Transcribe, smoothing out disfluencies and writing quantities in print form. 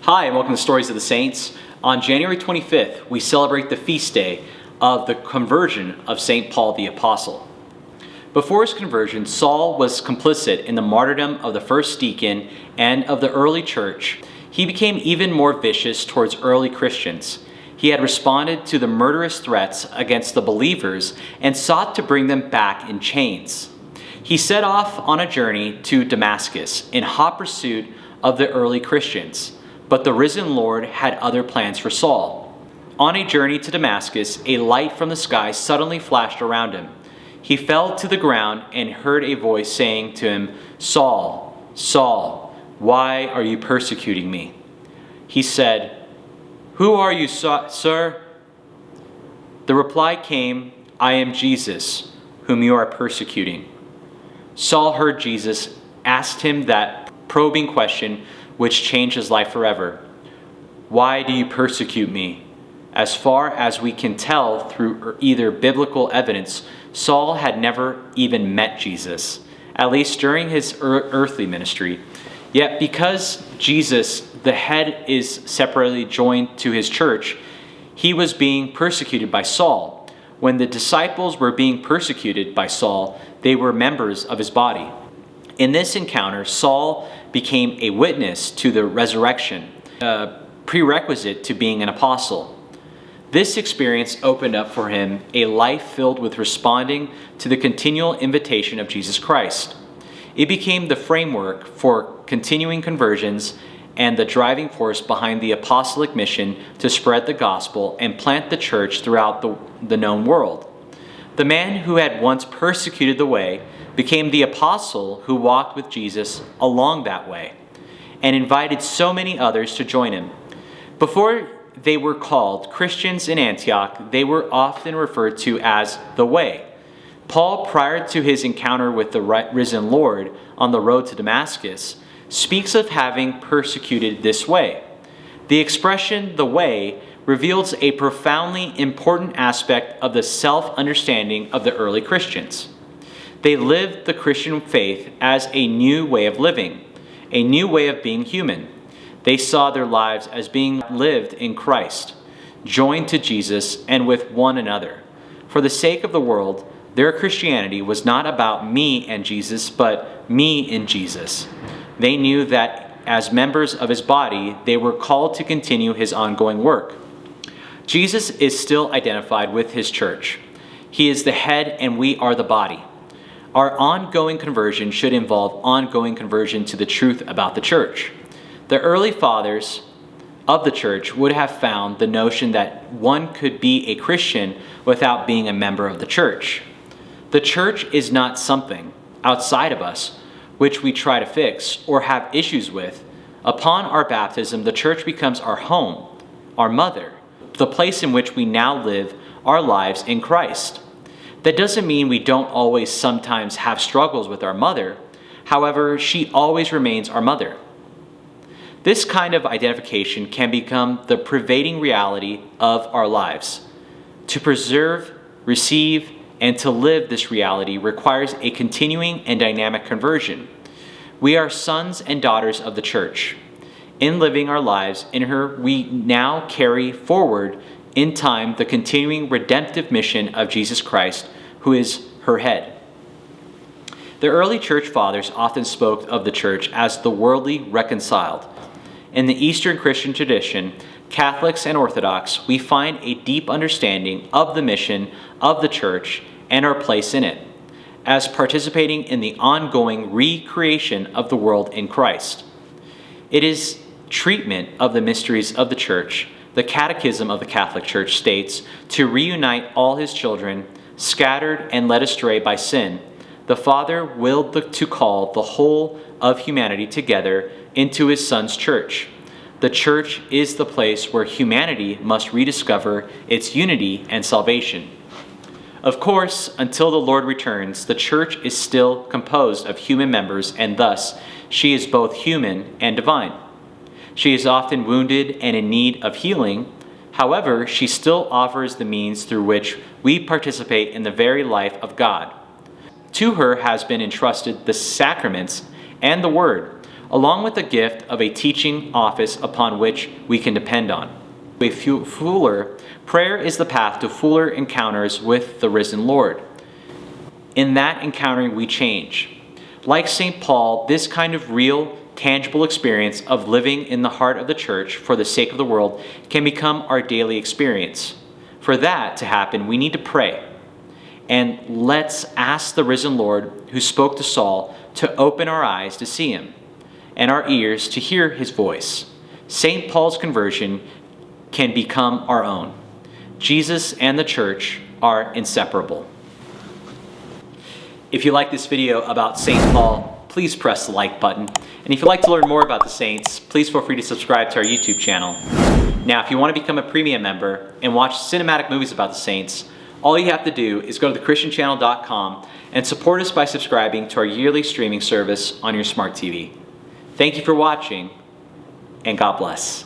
Hi, and welcome to Stories of the Saints. On January 25th, we celebrate the feast day of the conversion of St. Paul the Apostle. Before his conversion, Saul was complicit in the martyrdom of the first deacon and of the early church. He became even more vicious towards early Christians. He had responded to the murderous threats against the believers and sought to bring them back in chains. He set off on a journey to Damascus in hot pursuit of the early Christians. But the risen Lord had other plans for Saul. On a journey to Damascus, a light from the sky suddenly flashed around him. He fell to the ground and heard a voice saying to him, "Saul, Saul, why are you persecuting me?" He said, "Who are you, sir?" The reply came, "I am Jesus, whom you are persecuting." Saul heard Jesus asked him that probing question which changed his life forever. "Why do you persecute me?" As far as we can tell through either biblical evidence, Saul had never even met Jesus, at least during his earthly ministry. Yet because Jesus, the head, is separately joined to his church, he was being persecuted by Saul. When the disciples were being persecuted by Saul, they were members of his body. In this encounter, Saul became a witness to the resurrection, a prerequisite to being an apostle. This experience opened up for him a life filled with responding to the continual invitation of Jesus Christ. It became the framework for continuing conversions and the driving force behind the apostolic mission to spread the gospel and plant the church throughout the known world. The man who had once persecuted the way became the apostle who walked with Jesus along that way and invited so many others to join him. Before they were called Christians in Antioch, they were often referred to as the Way. Paul, prior to his encounter with the risen Lord on the road to Damascus, speaks of having persecuted this way. The expression the Way reveals a profoundly important aspect of the self-understanding of the early Christians. They lived the Christian faith as a new way of living, a new way of being human. They saw their lives as being lived in Christ, joined to Jesus and with one another. For the sake of the world, their Christianity was not about me and Jesus, but me in Jesus. They knew that as members of his body, they were called to continue his ongoing work. Jesus is still identified with his church. He is the head and we are the body. Our ongoing conversion should involve ongoing conversion to the truth about the church. The early fathers of the church would have found the notion that one could be a Christian without being a member of the church. The church is not something outside of us which we try to fix or have issues with. Upon our baptism, the church becomes our home, our mother, the place in which we now live our lives in Christ. That doesn't mean we don't always sometimes have struggles with our mother. However, she always remains our mother. This kind of identification can become the pervading reality of our lives. To preserve, receive, and to live this reality requires a continuing and dynamic conversion. We are sons and daughters of the church. In living our lives in her, we now carry forward in time the continuing redemptive mission of Jesus Christ, who is her head. The early church fathers often spoke of the church as the worldly reconciled. In the Eastern Christian tradition, Catholics and Orthodox, we find a deep understanding of the mission of the church and our place in it, as participating in the ongoing recreation of the world in Christ. It is treatment of the mysteries of the church. The Catechism of the Catholic Church states, to reunite all his children, scattered and led astray by sin, the Father willed to call the whole of humanity together into his Son's church. The church is the place where humanity must rediscover its unity and salvation. Of course, until the Lord returns, the church is still composed of human members, and thus she is both human and divine. She is often wounded and in need of healing. However, she still offers the means through which we participate in the very life of God. To her has been entrusted the sacraments and the Word, along with the gift of a teaching office upon which we can depend on. Prayer is the path to fuller encounters with the risen Lord. In that encountering, we change. Like St. Paul, this kind of real, tangible experience of living in the heart of the church for the sake of the world can become our daily experience. For that to happen, we need to pray. And let's ask the risen Lord who spoke to Saul to open our eyes to see him and our ears to hear his voice. St. Paul's conversion can become our own. Jesus and the church are inseparable. If you like this video about St. Paul, please press the like button. And if you'd like to learn more about the saints, please feel free to subscribe to our YouTube channel. Now, if you want to become a premium member and watch cinematic movies about the saints, all you have to do is go to thechristianchannel.com and support us by subscribing to our yearly streaming service on your smart TV. Thank you for watching, and God bless.